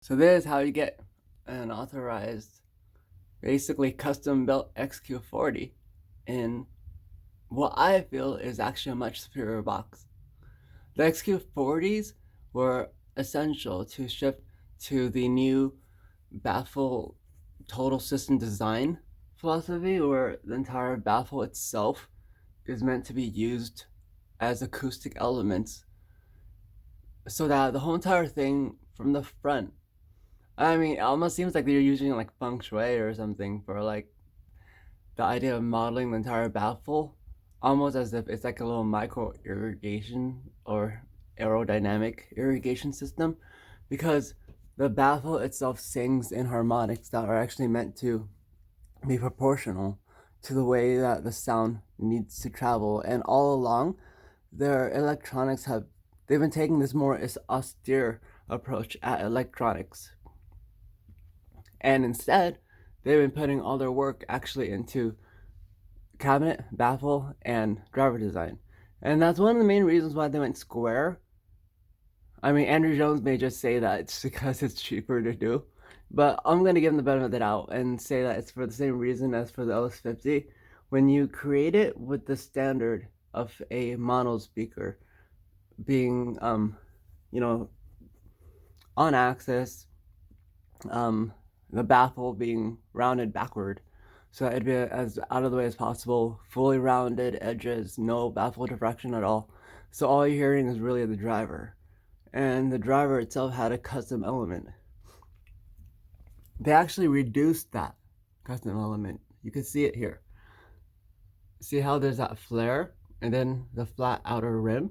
So this is how you get an authorized, basically custom built XQ40 in what I feel is actually a much superior box. The XQ40s were essential to shift to the new baffle total system design philosophy, where the entire baffle itself is meant to be used as acoustic elements so that the whole entire thing from the front, I mean, it almost seems like they're using like feng shui or something for like the idea of modeling the entire baffle, almost as if it's like a little micro irrigation or aerodynamic irrigation system, because the baffle itself sings in harmonics that are actually meant to be proportional to the way that the sound needs to travel. And all along, their electronics have they've been taking this more austere approach at electronics, and instead they've been putting all their work actually into cabinet, baffle, and driver design. And that's one of the main reasons why they went square. I mean, Andrew Jones may just say that it's because it's cheaper to do, but I'm going to give him the benefit of the doubt and say that it's for the same reason as for the LS50. When you create it with the standard of a mono speaker being, you know, on axis, the baffle being rounded backward, so it'd be as out of the way as possible, fully rounded edges, no baffle diffraction at all. So all you're hearing is really the driver. And the driver itself had a custom element. They actually reduced that custom element. You can see it here. See how there's that flare and then the flat outer rim?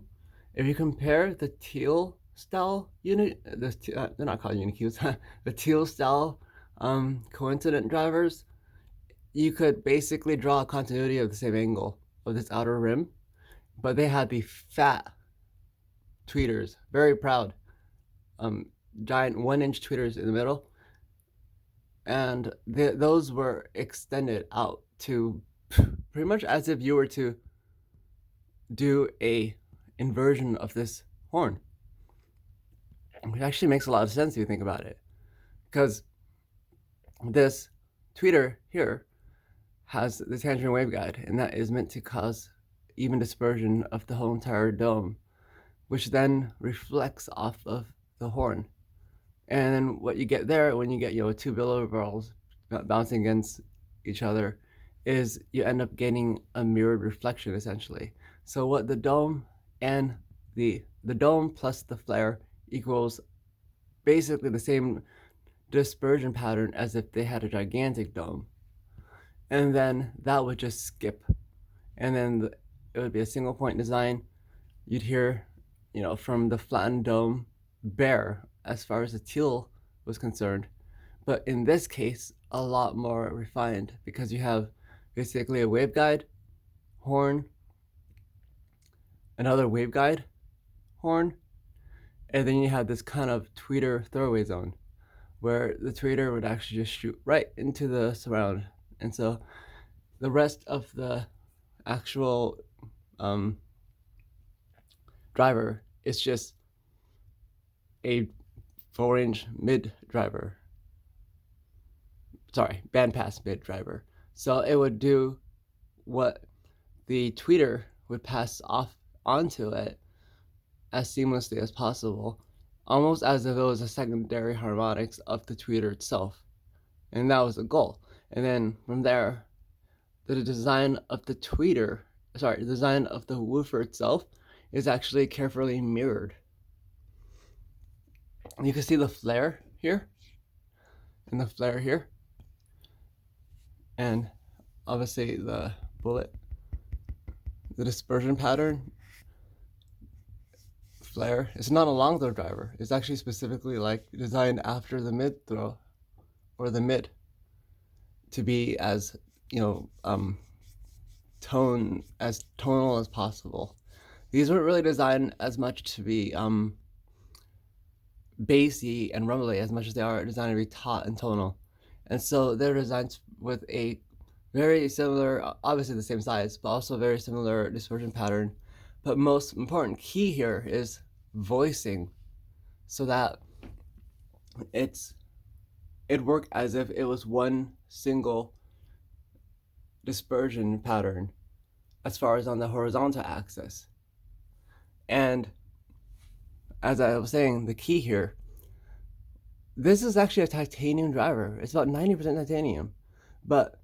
If you compare the teal style unit, they're not called uniQs, the teal style coincident drivers, you could basically draw a continuity of the same angle of this outer rim, but they had the fat tweeters, very proud, giant 1-inch tweeters in the middle, and those were extended out to pretty much as if you were to do a inversion of this horn, which actually makes a lot of sense if you think about it, because this tweeter here has the tangent waveguide, and that is meant to cause even dispersion of the whole entire dome, which then reflects off of the horn. And then what you get there when you get, two billow balls bouncing against each other is you end up getting a mirrored reflection, essentially. So what the dome and the dome plus the flare equals basically the same dispersion pattern as if they had a gigantic dome. And then that would just skip. And then it would be a single point design. You'd hear, from the flattened dome, bare as far as the teal was concerned. But in this case, a lot more refined, because you have basically a waveguide, horn, another waveguide, horn, and then you have this kind of tweeter throwaway zone where the tweeter would actually just shoot right into the surround. And so the rest of the actual driver is just a 4-inch mid driver. Sorry, bandpass mid driver. So it would do what the tweeter would pass off onto it as seamlessly as possible, almost as if it was a secondary harmonics of the tweeter itself. And that was the goal. And then from there, the design of the woofer itself is actually carefully mirrored. You can see the flare here and the flare here, and obviously the bullet, the dispersion pattern flare. It's not a long throw driver. It's actually specifically like designed after the mid throw or the mid to be as tonal as possible. These weren't really designed as much to be bassy and rumbly as much as they are designed to be taut and tonal. And so they're designed with a very similar, obviously the same size, but also very similar dispersion pattern. But most important key here is voicing, so that it worked as if it was one single dispersion pattern as far as on the horizontal axis. And as I was saying, the key here, this is actually a titanium driver. It's about 90% titanium, but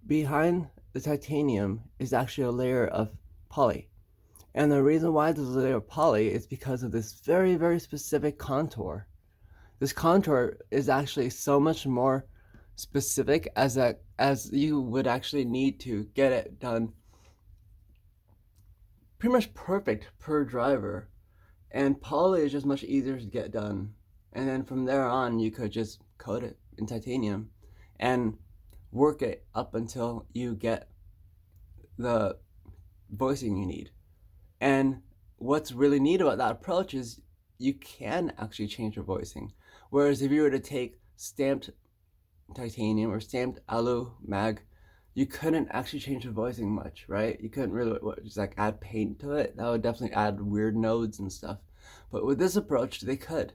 behind the titanium is actually a layer of poly. And the reason why there's a layer of poly is because of this very, very specific contour. This contour is actually so much more specific as you would actually need to get it done pretty much perfect per driver. And poly is just much easier to get done. And then from there on, you could just coat it in titanium and work it up until you get the voicing you need. And what's really neat about that approach is you can actually change your voicing. Whereas if you were to take stamped titanium or stamped alu mag, you couldn't actually change the voicing much, right? You couldn't really just like add paint to it. That would definitely add weird nodes and stuff. But with this approach, they could.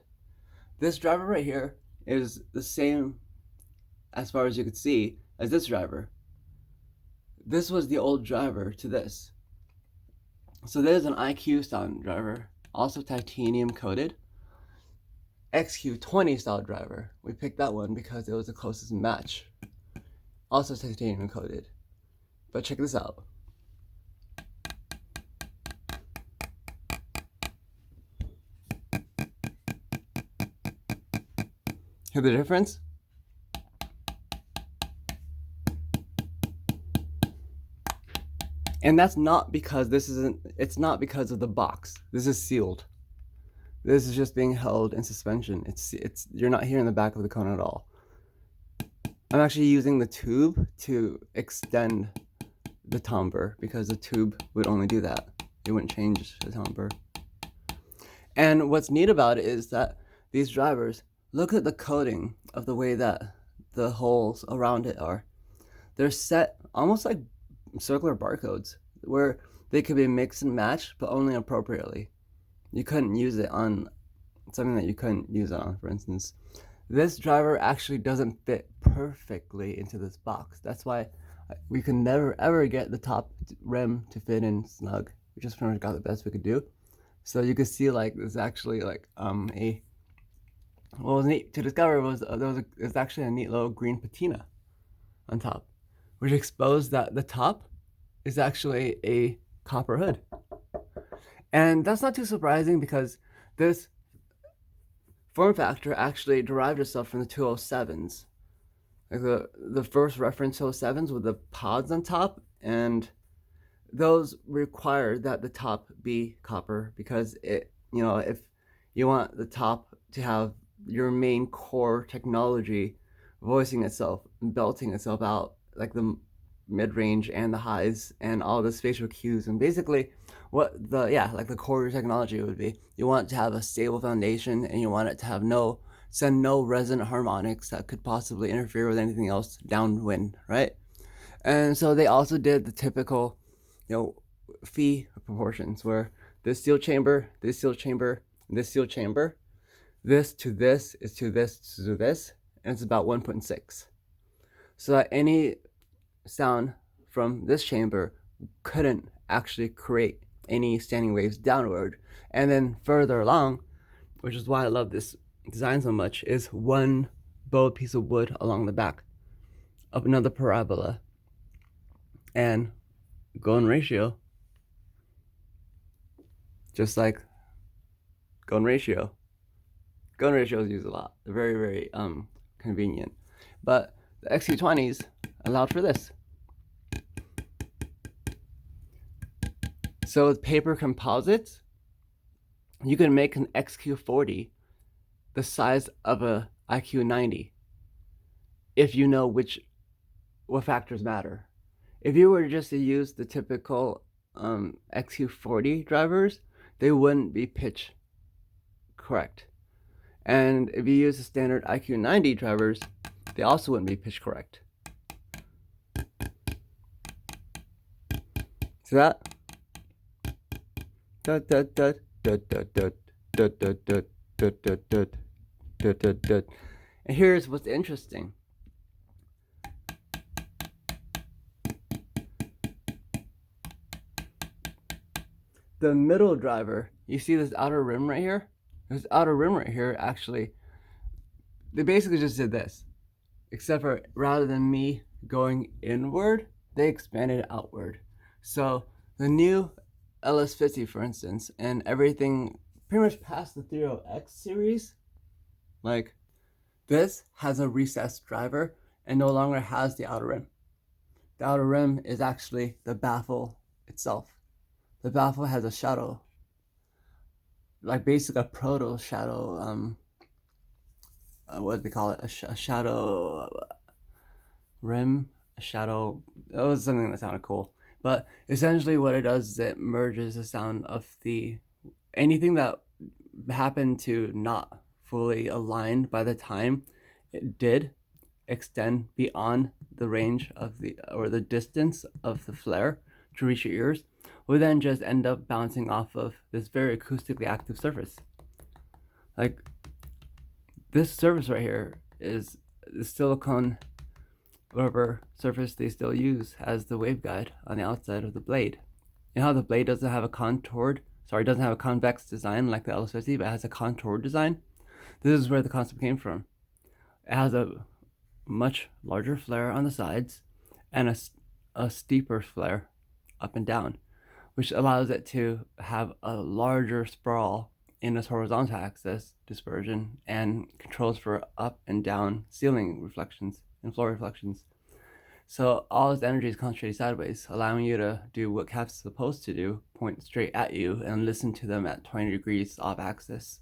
This driver right here is the same, as far as you could see, as this driver. This was the old driver to this. So there's an IQ sound driver, also titanium coated. XQ20 style driver. We picked that one because it was the closest match. Also titanium coated. But check this out. Hear the difference? And that's not because it's not because of the box. This is sealed. This is just being held in suspension. You're not hearing the back of the cone at all. I'm actually using the tube to extend the timbre because the tube would only do that. It wouldn't change the timbre. And what's neat about it is that these drivers, look at the coating of the way that the holes around it are. They're set almost like circular barcodes where they could be mixed and matched, but only appropriately. You couldn't use it on something that you couldn't use it on, for instance. This driver actually doesn't fit perfectly into this box. That's why we can never ever get the top rim to fit in snug. We just pretty much got the best we could do. So you can see like there's actually like what was neat to discover was there's actually a neat little green patina on top, which exposed that the top is actually a copper hood. And that's not too surprising because this form factor actually derived itself from the 207s. Like the first reference 207s with the pods on top, and those require that the top be copper because if you want the top to have your main core technology voicing itself, belting itself out, like the mid-range and the highs and all the spatial cues, and basically what like the core technology would be. You want it to have a stable foundation, and you want it to have send no resonant harmonics that could possibly interfere with anything else downwind, right? And so they also did the typical, phi proportions where this seal chamber, this seal chamber, this seal chamber, this to this is to this to this, and it's about 1.6. So that any sound from this chamber couldn't actually create any standing waves downward. And then further along, which is why I love this design so much, is one bowed piece of wood along the back of another parabola. And Golden ratio, just like Golden ratio is used a lot. They're very, very convenient. But the XQ20s allowed for this. So with paper composites, you can make an XQ40 the size of a IQ90 if you know what factors matter. If you were just to use the typical XQ40 drivers, they wouldn't be pitch correct. And if you use the standard IQ90 drivers, they also wouldn't be pitch correct. See that? And here's what's interesting. The middle driver, you see this outer rim right here? This outer rim right here, actually, they basically just did this. Except for rather than me going inward, they expanded outward. So the new LS50, for instance, and everything pretty much past the 30X series, like this has a recessed driver and no longer has the outer rim. The outer rim is actually the baffle itself. The baffle has a shadow, like basically a proto shadow, what do they call it? A shadow rim, a shadow. That was something that sounded cool. But essentially what it does is it merges the sound of anything that happened to not fully aligned by the time it did extend beyond the range of the distance of the flare to reach your ears, would then just end up bouncing off of this very acoustically active surface. Like this surface right here is the silicone rubber surface they still use as the waveguide on the outside of the blade. You know how the blade doesn't have a convex design like the LS50, but it has a contoured design? This is where the concept came from. It has a much larger flare on the sides and a steeper flare up and down, which allows it to have a larger sprawl in its horizontal axis dispersion and controls for up and down ceiling reflections and floor reflections. So all its energy is concentrated sideways, allowing you to do what CAF's supposed to do, point straight at you and listen to them at 20 degrees off axis.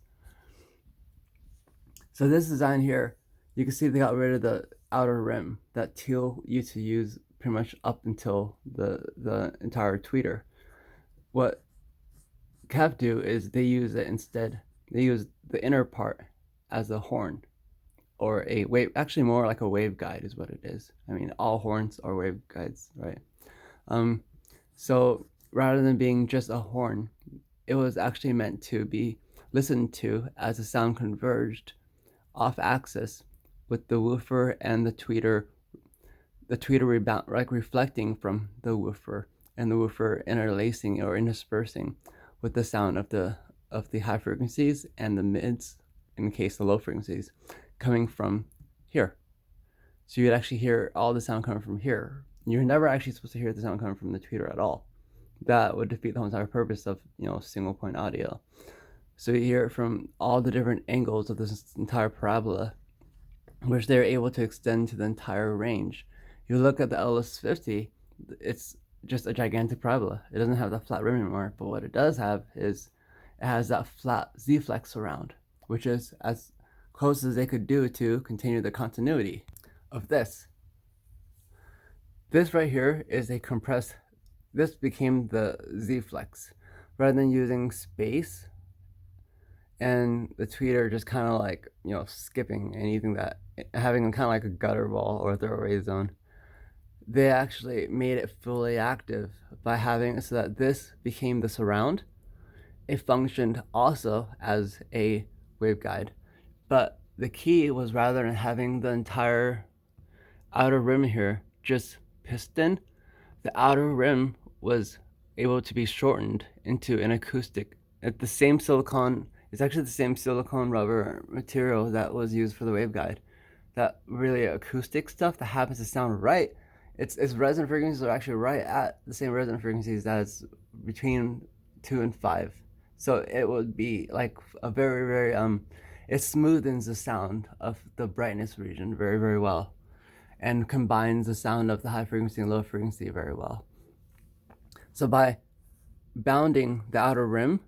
So this design here, you can see they got rid of the outer rim that Teal used to use pretty much up until the entire tweeter. What CAF do is they use it instead. They use the inner part as a horn, or a wave, actually more like a waveguide is what it is. I mean, all horns are waveguides, right? So rather than being just a horn, it was actually meant to be listened to as the sound converged off axis with the woofer and the tweeter rebound, like reflecting from the woofer, and the woofer interlacing or interspersing with the sound of the high frequencies and the mids, in the case of low frequencies, coming from here. So you'd actually hear all the sound coming from here. You're never actually supposed to hear the sound coming from the tweeter at all. That would defeat the whole entire purpose of, single point audio. So you hear it from all the different angles of this entire parabola, which they're able to extend to the entire range. You look at the LS50, it's just a gigantic parabola. It doesn't have that flat rim anymore, but what it does have is it has that flat Z-flex around, which is as close as they could do to continue the continuity of this. This right here is a compressed, this became the Z-flex. Rather than using space and the tweeter just kind of like, skipping anything that, having kind of like a gutter ball or a throwaway zone, they actually made it fully active by having it so that this became the surround. It functioned also as a waveguide, but the key was rather than having the entire outer rim here just piston, the outer rim was able to be shortened into an acoustic. It's actually the same silicone rubber material that was used for the waveguide. That really acoustic stuff that happens to sound right. Its resonant frequencies are actually right at the same resonant frequencies as between 2 and 5. So it would be like a very, very, it smoothens the sound of the brightness region very, very well, and combines the sound of the high frequency and low frequency very well. So by bounding the outer rim,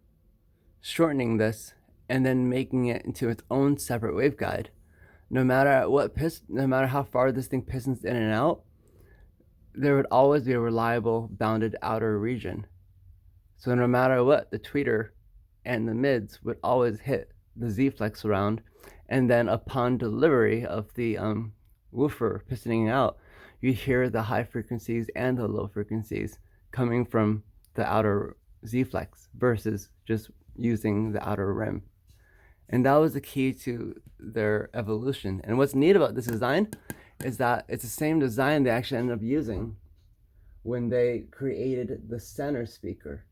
shortening this, and then making it into its own separate waveguide, no matter how far this thing pistons in and out, there would always be a reliable bounded outer region. So no matter what, the tweeter and the mids would always hit the Z-flex around, and then upon delivery of the woofer pistoning out, you hear the high frequencies and the low frequencies coming from the outer Z-flex versus just using the outer rim. And that was the key to their evolution. And what's neat about this design is that it's the same design they actually ended up using when they created the center speaker.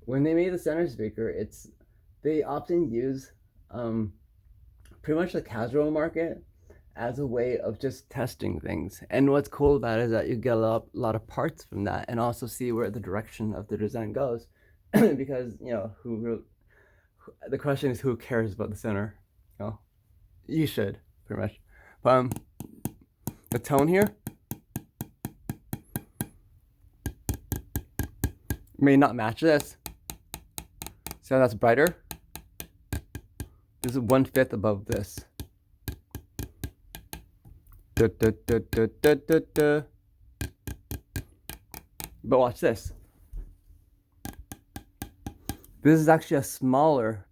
When they made the center speaker, they often use pretty much the casual market as a way of just testing things. And what's cool about it is that you get a lot of parts from that, and also see where the direction of the design goes. Because the question is, who cares about the center? You should, pretty much. But the tone here may not match this. So that's brighter. This is 1/5 above this. Da, da, da, da, da, da, da. But watch this. This is actually a smaller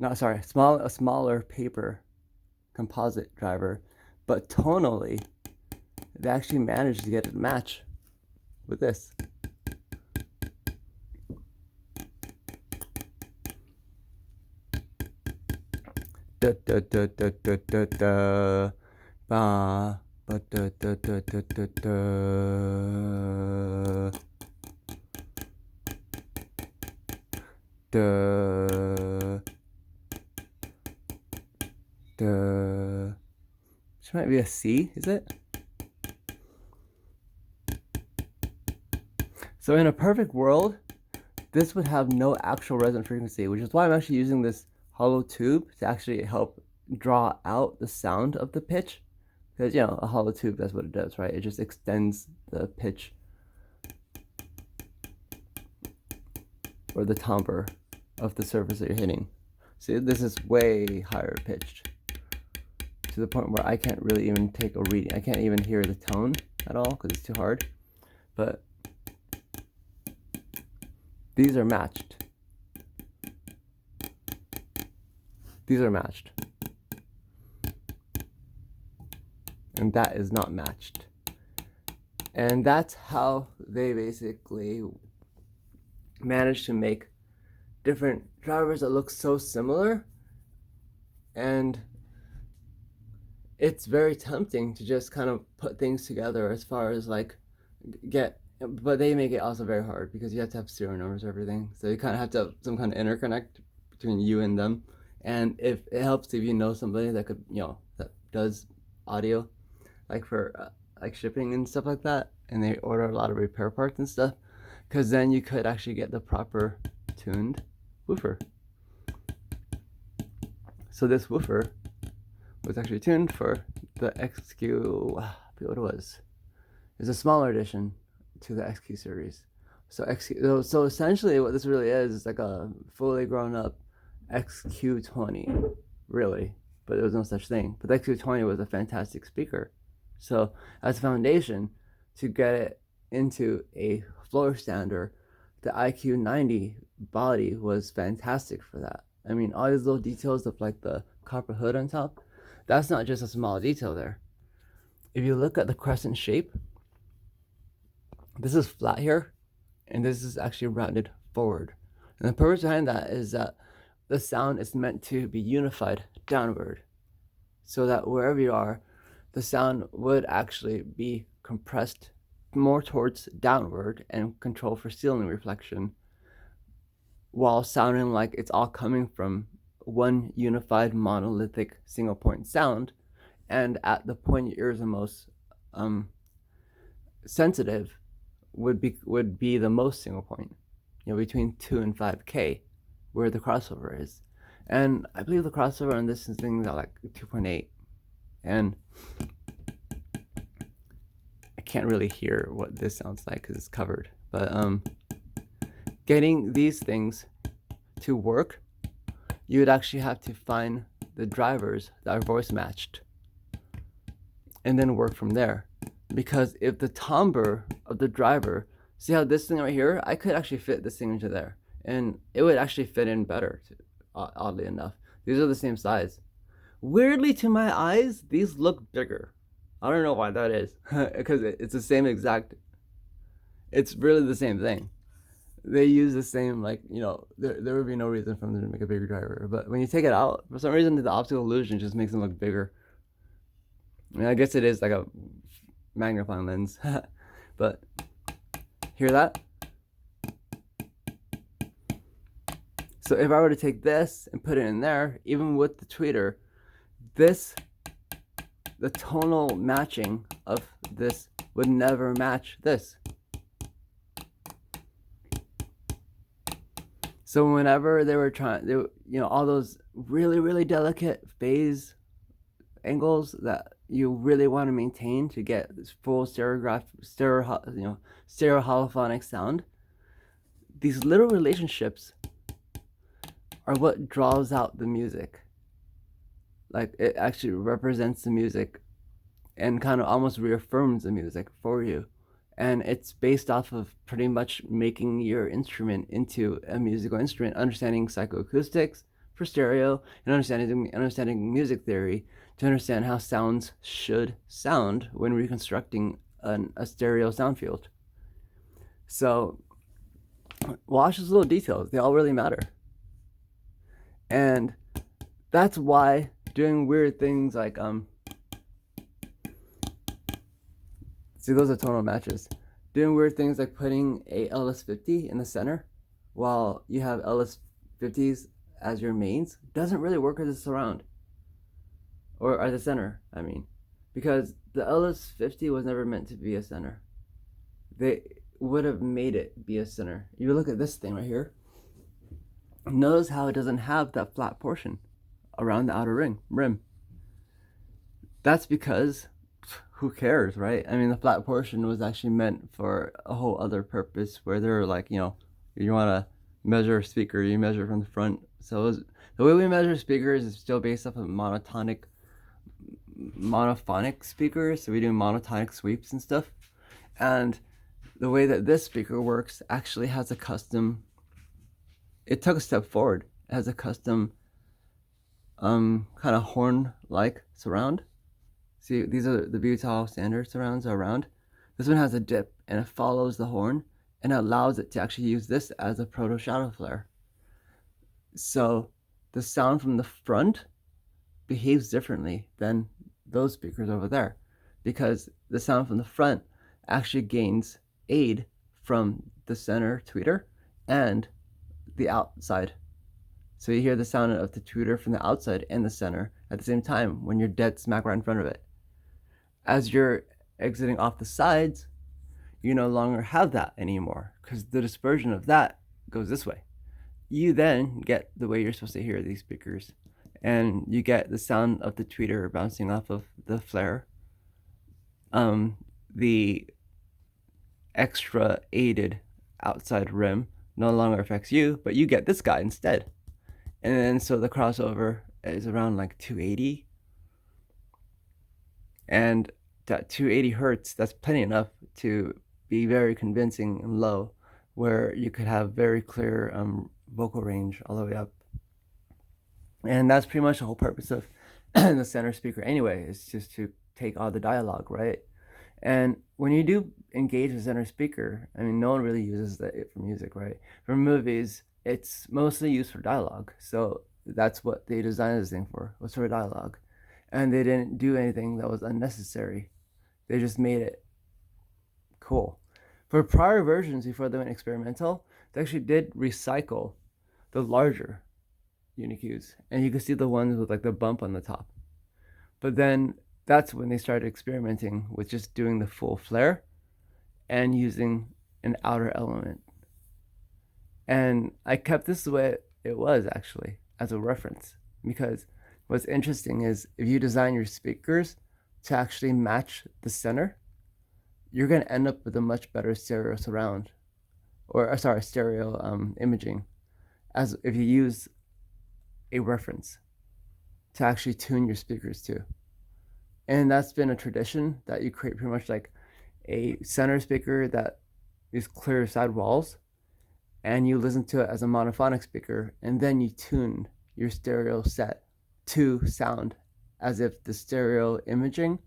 a smaller paper composite driver, but tonally, they actually managed to get it to match with this. Da da da da da da da ba ba da da da da da da da da. This might be a C, is it? So in a perfect world, this would have no actual resonant frequency, which is why I'm actually using this hollow tube to actually help draw out the sound of the pitch. Because, a hollow tube, that's what it does, right? It just extends the pitch or the timbre of the surface that you're hitting. See, this is way higher pitched to the point where I can't really even take a reading. I can't even hear the tone at all because it's too hard. But these are matched. These are matched. And that is not matched. And that's how they basically managed to make different drivers that look so similar. And it's very tempting to just kind of put things together as far as but they make it also very hard because you have to have serial numbers and everything. So you kind of have to have some kind of interconnect between you and them. And if it helps if you know somebody that could, that does audio, like for like shipping and stuff like that, and they order a lot of repair parts and stuff, because then you could actually get the proper tuned woofer. So this woofer was actually tuned for the XQ, I forget what it was. It's a smaller edition to the XQ series. So essentially what this really is like a fully grown up XQ20, really, but there was no such thing. But the XQ20 was a fantastic speaker. So as a foundation to get it into a floor stander, the IQ90 body was fantastic for that. I mean, all these little details of like the copper hood on top, that's not just a small detail there. If you look at the crescent shape, this is flat here, and this is actually rounded forward. And the purpose behind that is that the sound is meant to be unified downward, so that wherever you are, the sound would actually be compressed more towards downward and control for ceiling reflection, while sounding like it's all coming from one unified monolithic single point sound. And at the point your ears are most sensitive would be the most single point, between 2 and 5K, where the crossover is. And I believe the crossover on this thing is at like 2.8, and I can't really hear what this sounds like because it's covered. But getting these things to work, you would actually have to find the drivers that are voice matched and then work from there. Because if the timbre of the driver, see how this thing right here, I could actually fit this thing into there, and it would actually fit in better, oddly enough. These are the same size. Weirdly, to my eyes, these look bigger. I don't know why that is, because it's the same exact, it's really the same thing. they use the same, like, there would be no reason for them to make a bigger driver. But when you take it out, for some reason, the optical illusion just makes them look bigger. I mean, I guess it is like a magnifying lens. But hear that? So if I were to take this and put it in there, even with the tweeter, the tonal matching of this would never match this. So whenever they were trying, all those really, really delicate phase angles that you really want to maintain to get this full stereo holophonic sound, these little relationships are what draws out the music. Like, it actually represents the music and kind of almost reaffirms the music for you. And it's based off of pretty much making your instrument into a musical instrument, understanding psychoacoustics for stereo, and understanding music theory to understand how sounds should sound when reconstructing a stereo sound field. So watch those little details. They all really matter. And that's why doing weird things like see, those are tonal matches. Doing weird things like putting a LS50 in the center while you have LS50s as your mains doesn't really work as a surround. Or as a center, I mean. Because the LS50 was never meant to be a center. They would have made it be a center. You look at this thing right here. Notice how it doesn't have that flat portion around the outer rim. That's because who cares, right? I mean, the flat portion was actually meant for a whole other purpose where they're like, you want to measure a speaker, you measure from the front. So the way we measure speakers is still based off of monophonic speakers. So we do monotonic sweeps and stuff. And the way that this speaker works actually has a custom, it took a step forward. It has a custom kind of horn-like surround. See, these are the Butal standard surrounds around. This one has a dip and it follows the horn and it allows it to actually use this as a proto shadow flare. So the sound from the front behaves differently than those speakers over there because the sound from the front actually gains aid from the center tweeter and the outside. So you hear the sound of the tweeter from the outside and the center at the same time when you're dead smack right in front of it. As you're exiting off the sides, you no longer have that anymore because the dispersion of that goes this way. You then get the way you're supposed to hear these speakers, and you get the sound of the tweeter bouncing off of the flare. The extra aided outside rim no longer affects you, but you get this guy instead. And then so the crossover is around like 280. And that 280 hertz, that's plenty enough to be very convincing and low, where you could have very clear vocal range all the way up. And that's pretty much the whole purpose of the center speaker anyway, is just to take all the dialogue, right? And when you do engage the center speaker, I mean, no one really uses it for music, right? For movies, it's mostly used for dialogue. So that's what they designed this thing for, was for dialogue. And they didn't do anything that was unnecessary. They just made it cool. For prior versions, before they went experimental, they actually did recycle the larger uniQs. And you can see the ones with like the bump on the top. But then that's when they started experimenting with just doing the full flare and using an outer element. And I kept this the way it was actually as a reference, because what's interesting is if you design your speakers to actually match the center, you're going to end up with a much better stereo surround, or stereo imaging, as if you use a reference to actually tune your speakers to. And that's been a tradition, that you create pretty much like a center speaker that is clear side walls, and you listen to it as a monophonic speaker, and then you tune your stereo set to sound as if the stereo imaging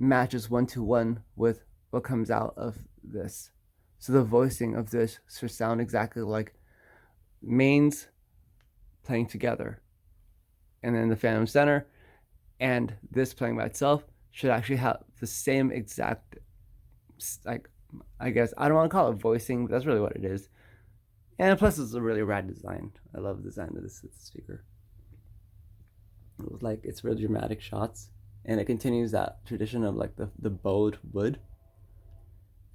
matches 1-to-1 with what comes out of this. So the voicing of this should sound exactly like mains playing together. And then the phantom center and this playing by itself should actually have the same exact, like, I guess, I don't want to call it voicing, but that's really what it is. And plus, it's a really rad design. I love the design of this speaker. It's really dramatic shots. And it continues that tradition of like the bowed wood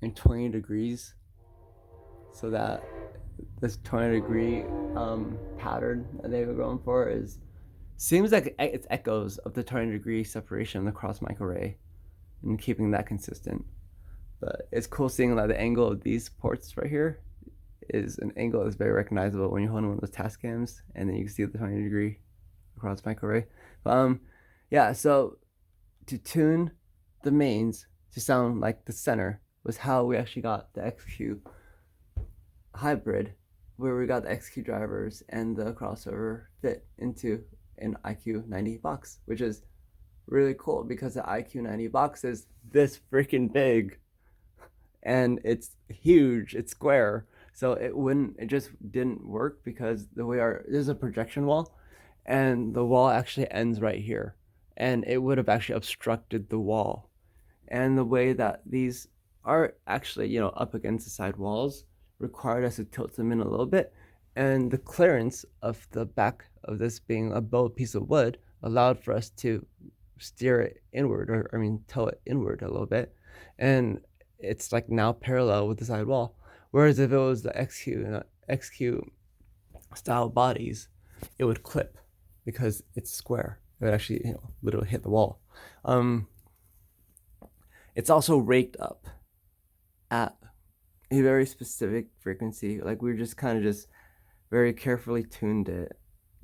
in 20 degrees. So that this 20-degree pattern that they were going for seems like it's echoes of the 20-degree separation in the cross microarray and keeping that consistent. But it's cool seeing that the angle of these ports right here is an angle that's very recognizable when you're holding one of those task cams, and then you can see the 20-degree across microarray. Yeah, so to tune the mains to sound like the center was how we actually got the XQ hybrid, where we got the XQ drivers and the crossover fit into an IQ90 box, which is really cool because the IQ90 box is this freaking big and it's huge, it's square. So it just didn't work because there's a projection wall and the wall actually ends right here. And it would have actually obstructed the wall. And the way that these are actually, up against the side walls required us to tilt them in a little bit. And the clearance of the back of this being a bowed piece of wood allowed for us to steer it inward, tow it inward a little bit. And it's like now parallel with the side wall. Whereas if it was the XQ style bodies, it would clip because it's square. It would actually, literally hit the wall. It's also raked up at a very specific frequency. Like we just kind of just very carefully tuned it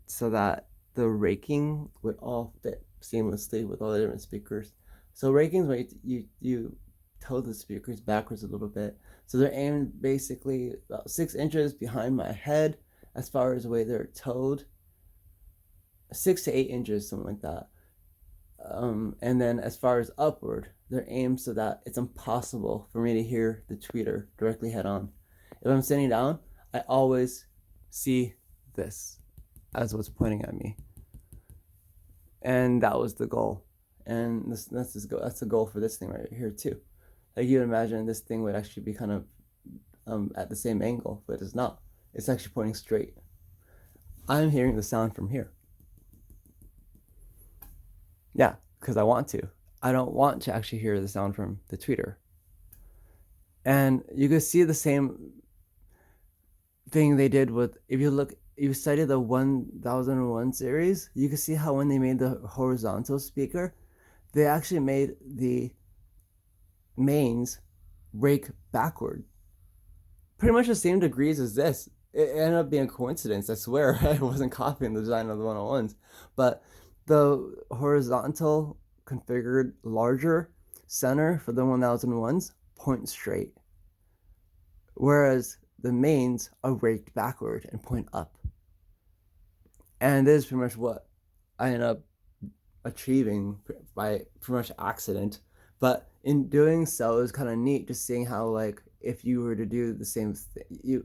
so that the raking would all fit seamlessly with all the different speakers. So rakings, when you tow the speakers backwards a little bit. So they're aimed basically about 6 inches behind my head as far as the way they're towed. 6 to 8 inches, something like that. And then as far as upward, they're aimed so that it's impossible for me to hear the tweeter directly head on. If I'm sitting down, I always see this as what's pointing at me. And that was the goal. And that's the goal for this thing right here too. Like you would imagine this thing would actually be kind of at the same angle, but it's not. It's actually pointing straight. I'm hearing the sound from here. Yeah, because I want to. I don't want to actually hear the sound from the tweeter. And you can see the same thing they did with, if you study the 1001 series, you can see how when they made the horizontal speaker, they actually made the mains rake backward. Pretty much the same degrees as this. It ended up being a coincidence, I swear. I wasn't copying the design of the 101s. But the horizontal configured larger center for the 1001s point straight, whereas the mains are raked backward and point up. And this is pretty much what I ended up achieving by pretty much accident. But in doing so, it was kind of neat just seeing how, like, if you were to do the same thing,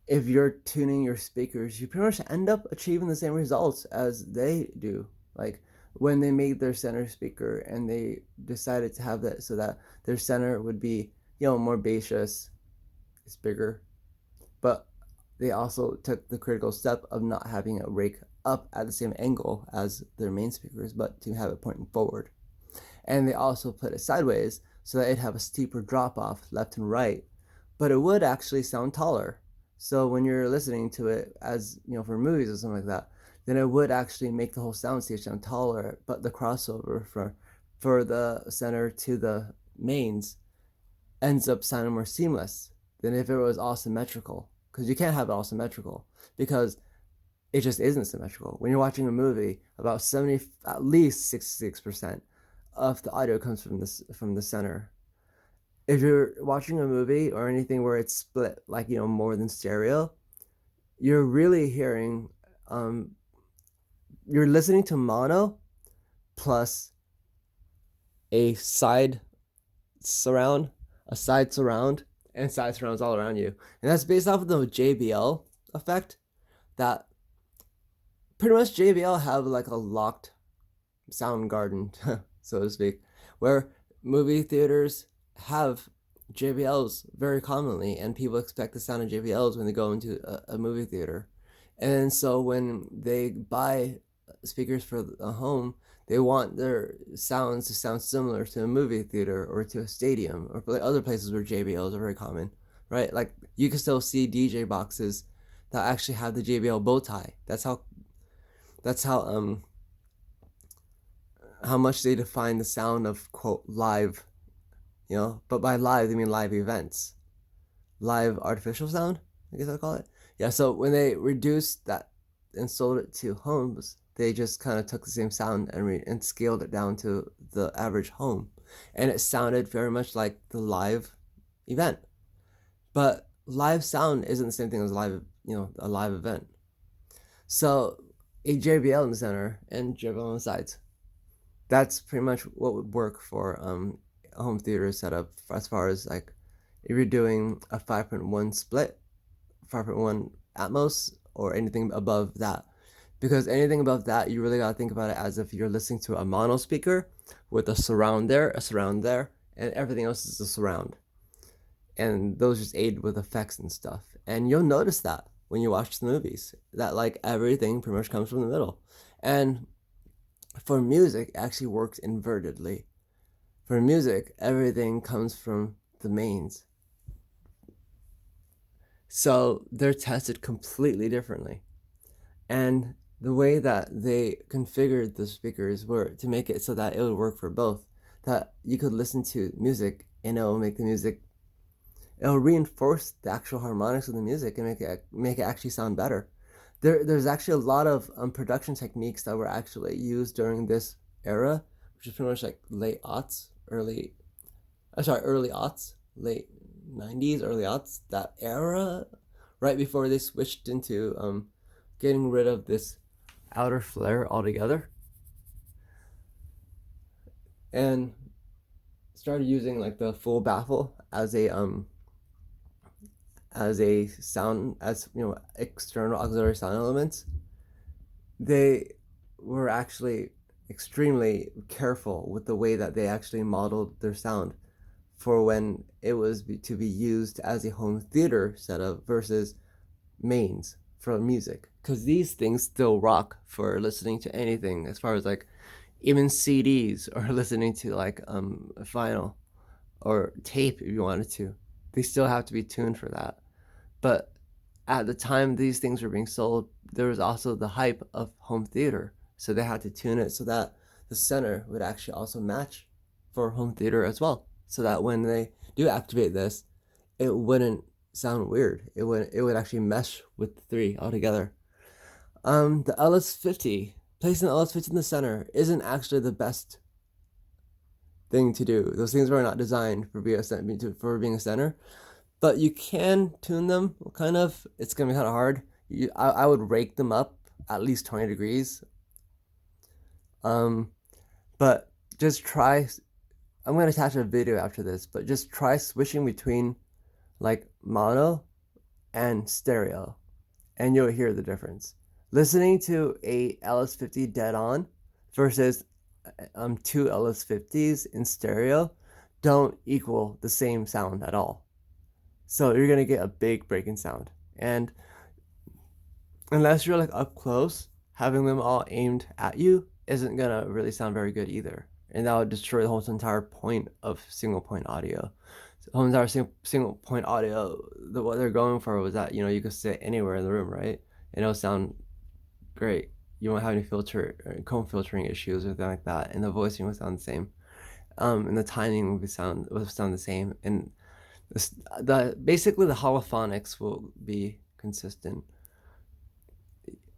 if you're tuning your speakers, you pretty much end up achieving the same results as they do. Like when they made their center speaker and they decided to have that so that their center would be, more bassious, it's bigger, but they also took the critical step of not having it rake up at the same angle as their main speakers, but to have it pointing forward. And they also put it sideways so that it'd have a steeper drop off left and right, but it would actually sound taller. So when you're listening to it as, for movies or something like that, then it would actually make the whole soundstage sound taller, but the crossover for the center to the mains ends up sounding more seamless than if it was all symmetrical. Because you can't have it all symmetrical because it just isn't symmetrical. When you're watching a movie, about at least 66% of the audio comes from the center. If you're watching a movie or anything where it's split, like, more than stereo, you're really hearing, you're listening to mono plus a side surround, and side surrounds all around you. And that's based off of the JBL effect, that pretty much JBL have like a locked sound garden, so to speak, where movie theaters have JBLs very commonly, and people expect the sound of JBLs when they go into a movie theater. And so when they buy speakers for a home, they want their sounds to sound similar to a movie theater or to a stadium or other places where JBLs are very common, right? Like you can still see DJ boxes that actually have the JBL bow tie. That's how much they define the sound of quote live, but by live they mean live events, live artificial sound, I guess I'll call it. Yeah, so when they reduced that and sold it to homes, they just kind of took the same sound and scaled it down to the average home, and it sounded very much like the live event. But live sound isn't the same thing as a live event. So a JBL in the center and JBL on the sides, that's pretty much what would work for a home theater setup, as far as like if you're doing a 5.1 split, 5.1 Atmos, or anything above that. Because anything above that, you really got to think about it as if you're listening to a mono speaker with a surround there, and everything else is a surround. And those just aid with effects and stuff. And you'll notice that when you watch the movies, that like everything pretty much comes from the middle. And for music, it actually works invertedly. For music, everything comes from the mains. So they're tested completely differently. And the way that they configured the speakers were to make it so that it would work for both. That you could listen to music and it'll reinforce the actual harmonics of the music and make it actually sound better. There's actually a lot of production techniques that were actually used during this era, which is pretty much like early aughts, late 90s, early aughts, that era, right before they switched into getting rid of this outer flare altogether and started using like the full baffle as a sound, as external auxiliary sound elements. They were actually extremely careful with the way that they actually modeled their sound for when it was to be used as a home theater setup versus mains for music, because these things still rock for listening to anything, as far as like even CDs or listening to like vinyl or tape if you wanted to. They still have to be tuned for that. But at the time these things were being sold, there was also the hype of home theater, so they had to tune it so that the center would actually also match for home theater as well, so that when they do activate this, it wouldn't sound weird. It would actually mesh with the three altogether. The LS50, placing the LS50 in the center isn't actually the best thing to do. Those things were not designed for being a center, but you can tune them. Kind of, it's gonna be kind of hard. I would rake them up at least 20 degrees. But just try. I'm gonna attach a video after this, but just try switching between like mono and stereo, and you'll hear the difference. Listening to a LS50 dead on versus two LS50s in stereo don't equal the same sound at all. So you're gonna get a big breaking sound, and unless you're like up close, having them all aimed at you isn't gonna really sound very good either, and that would destroy the whole entire point of single point audio. The whole entire single point audio, what they're going for was that you could sit anywhere in the room, right, and it'll sound great. You won't have any comb filtering issues or anything like that, and the voicing will sound the same, and the timing would sound the same, and basically the holophonics will be consistent.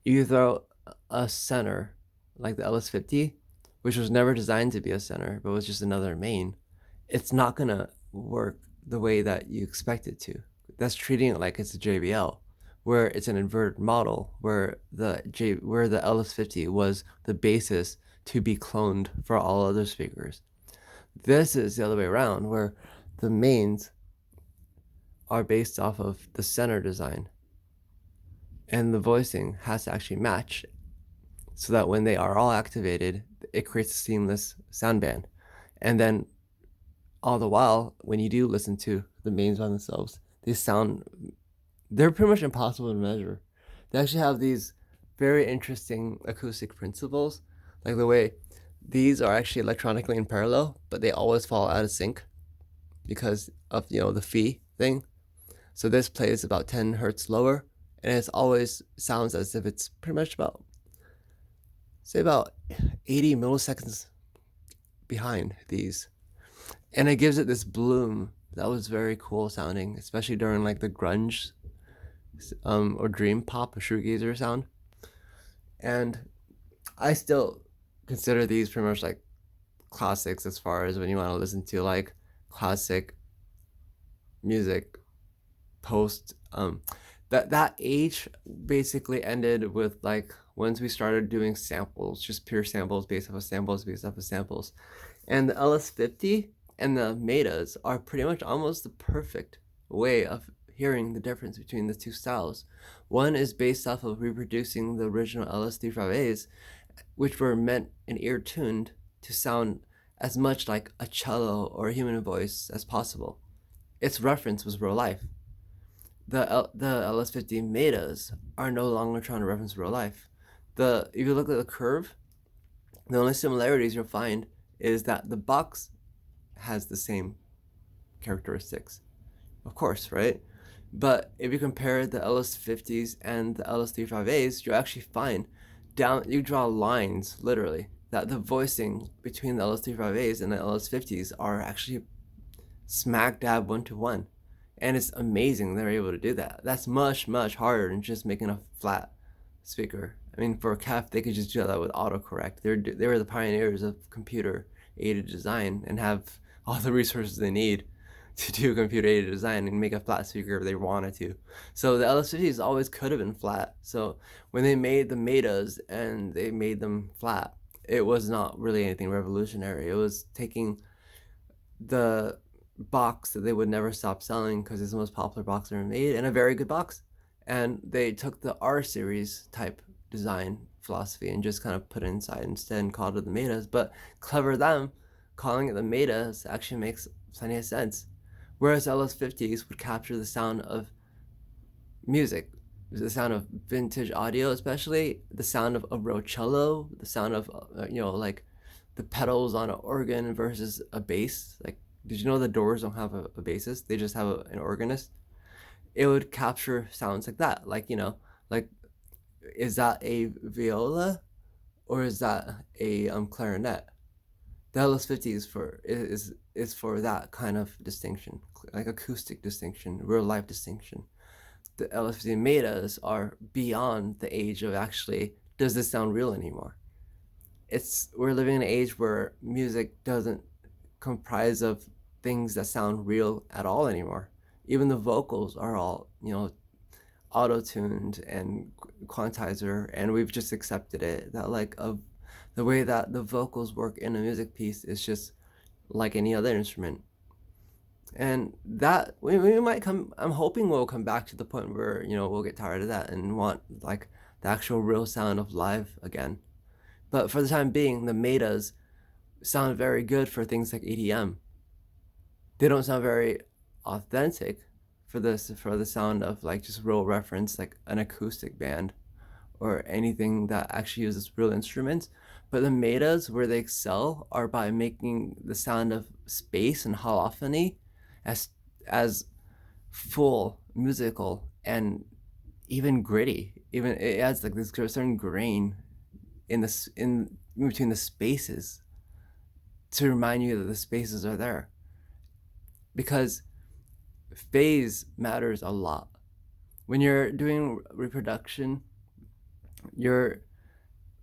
You throw a center like the LS50, which was never designed to be a center but was just another main, it's not gonna work the way that you expect it to. That's treating it like it's a JBL, where it's an inverted model, where the LS50 was the basis to be cloned for all other speakers. This is the other way around, where the mains are based off of the center design, and the voicing has to actually match so that when they are all activated, it creates a seamless sound band. And then all the while, when you do listen to the mains by themselves, they're pretty much impossible to measure. They actually have these very interesting acoustic principles, like the way these are actually electronically in parallel, but they always fall out of sync because of the phi thing. So this plays about 10 hertz lower, and it always sounds as if it's pretty much about, say, about 80 milliseconds behind these. And it gives it this bloom that was very cool sounding, especially during like the grunge or dream pop or shoegazer sound. And I still consider these pretty much like classics as far as when you want to listen to like classic music post that age basically ended with like once we started doing samples, just pure samples based off of samples. And the LS50 and the metas are pretty much almost the perfect way of hearing the difference between the two styles. One is based off of reproducing the original LS35As, which were meant and ear tuned to sound as much like a cello or a human voice as possible. Its reference was real life. The LS50 metas are no longer trying to reference real life. If you look at the curve, the only similarities you'll find is that the box has the same characteristics, of course, right? But if you compare the LS50s and the LS35As, you actually find you draw lines literally that the voicing between the LS35As and the LS50s are actually smack dab 1-to-1. And it's amazing they're able to do that. That's much, much harder than just making a flat speaker. I mean, for a CAF, they could just do that with autocorrect. They were the pioneers of computer-aided design and have all the resources they need to do computer-aided design and make a flat speaker if they wanted to. So the LS50s always could have been flat. So when they made the metas and they made them flat, it was not really anything revolutionary. It was taking the box that they would never stop selling because it's the most popular box ever made and a very good box, and they took the R series type design philosophy and just kind of put it inside instead and called it the metas. But clever them, calling it the metas actually makes plenty of sense. Whereas LS50s would capture the sound of music, the sound of vintage audio, especially the sound of a real cello, the sound of like the pedals on an organ versus a bass. Like, did you know the Doors don't have a bassist? They just have an organist. It would capture sounds like that. Like, like, is that a viola or is that a clarinet? The LS50 is for that kind of distinction, like acoustic distinction, real life distinction. The LS50 metas are beyond the age of actually, does this sound real anymore? We're living in an age where music doesn't comprise of things that sound real at all anymore. Even the vocals are all, auto-tuned and quantizer, and we've just accepted it that like the way that the vocals work in a music piece is just like any other instrument. And that we might come, I'm hoping we'll come back to the point where we'll get tired of that and want like the actual real sound of live again. But for the time being, the metas sound very good for things like EDM. They don't sound very authentic for the sound of like just real reference, like an acoustic band or anything that actually uses real instruments. But the metas where they excel are by making the sound of space and holophony as full, musical, and even gritty. Even it adds like this certain grain in between the spaces to remind you that the spaces are there. Because phase matters a lot. When you're doing reproduction, you're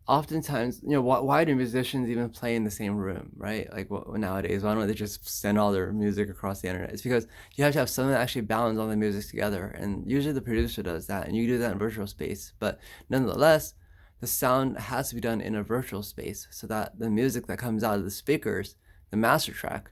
oftentimes, why do musicians even play in the same room, right? Like nowadays, why don't they just send all their music across the internet? It's because you have to have something that actually balances all the music together, and usually the producer does that, and you do that in virtual space. But nonetheless, the sound has to be done in a virtual space so that the music that comes out of the speakers, the master track,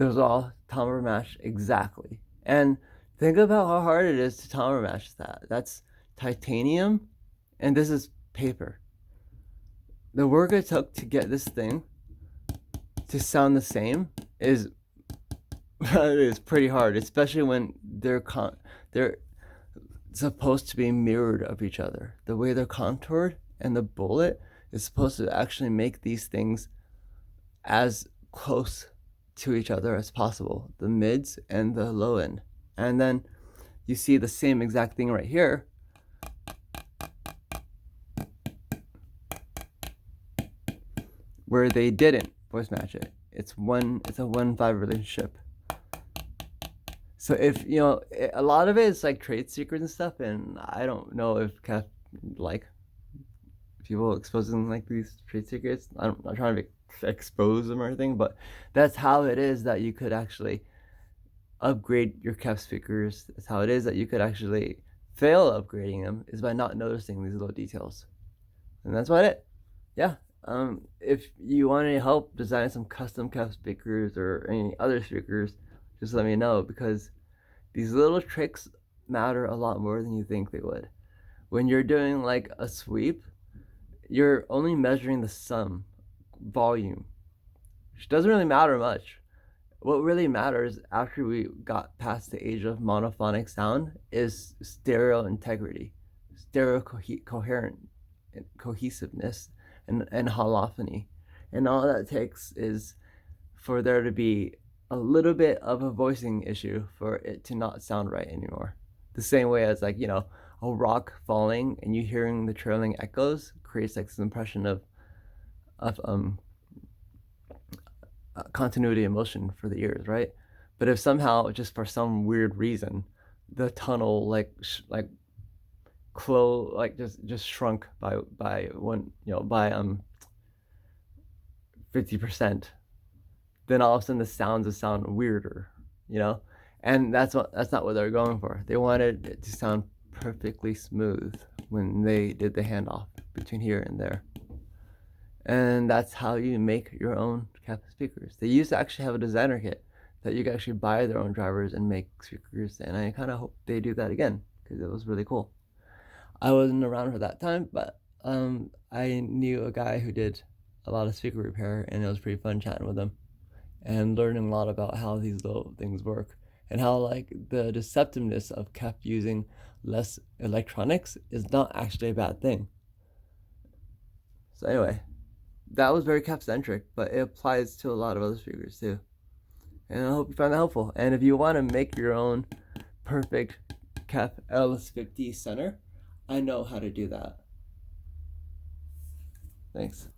Those all timbre match exactly. And think about how hard it is to timbre match that. That's titanium, and this is paper. The work it took to get this thing to sound the same is is pretty hard, especially when they're supposed to be mirrored of each other. The way they're contoured, and the bullet is supposed to actually make these things as close to each other as possible, the mids and the low end. And then you see the same exact thing right here, where they didn't voice match it. It's a 1-5 relationship. So if you know, a lot of it is like trade secrets and stuff, and I don't know if like people exposing like these trade secrets. I'm not trying to expose them or anything, but that's how it is that you could actually upgrade your cap speakers. That's how it is that you could actually fail upgrading them, is by not noticing these little details. And that's about it. Yeah. If you want any help designing some custom cap speakers or any other speakers, just let me know, because these little tricks matter a lot more than you think they would. When you're doing like a sweep, you're only measuring the sum volume, which doesn't really matter much. What really matters after we got past the age of monophonic sound is stereo integrity, stereo cohesiveness, and holophony. And all that takes is for there to be a little bit of a voicing issue for it to not sound right anymore. The same way as, like, you know, a rock falling and you hearing the trailing echoes creates like this impression of continuity of motion for the ears, right? But if somehow, just for some weird reason, the tunnel just shrunk by 50%, then all of a sudden the sounds sound weirder, you know? And that's not what they're going for. They wanted it to sound perfectly smooth when they did the handoff between here and there. And that's how you make your own cap speakers. They used to actually have a designer kit that you could actually buy their own drivers and make speakers, and I kind of hope they do that again, because it was really cool. I wasn't around for that time, but I knew a guy who did a lot of speaker repair, and it was pretty fun chatting with him and learning a lot about how these little things work, and how like the deceptiveness of kept using less electronics is not actually a bad thing. So anyway, that was very cap centric, but it applies to a lot of other speakers too. And I hope you found that helpful. And if you want to make your own perfect cap LS50 center, I know how to do that. Thanks.